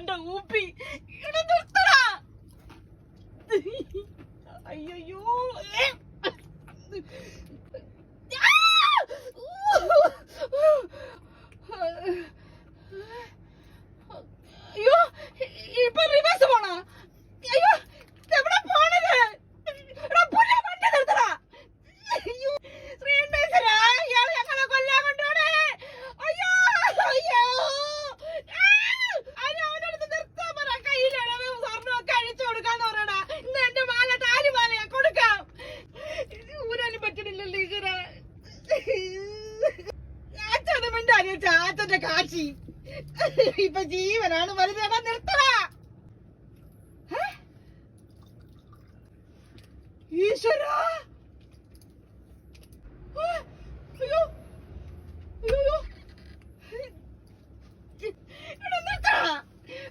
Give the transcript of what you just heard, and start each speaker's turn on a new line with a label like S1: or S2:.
S1: കണ്ട ഊപ്പി നിർത്തടാ. അയ്യോ അയ്യോ ഇപ്പൊ റിവേഴ്സ് പോണോ? അയ്യോ എവിടെ പോണത്? നിർത്തടാ. അയ്യോ ശ്രീകണ്ഠേശ്വരാ, ഇയാള് ഞങ്ങളെ കൊല്ലാൻ കൊണ്ടോണേ. അയ്യോ അയ്യോ അവനടുത്ത് നിർത്താൻ പറ. കയ്യിലാണ് സ്വർണ്ണമൊക്കെ അഴിച്ചു കൊടുക്കാന്ന് പറയണ. ഇന്ന് എന്റെ മാല താലിമാലയാ കൊടുക്കാം. ഊരാനും പറ്റണില്ലല്ലോ ഈശ്വര. അച്ഛനും മിണ്ടാനിച്ച അച്ഛന്റെ കാശി ഇപ്പൊ ജീവനാണ് വലുതാണ്. നിർത്തടാ. ഈശ്വരാ.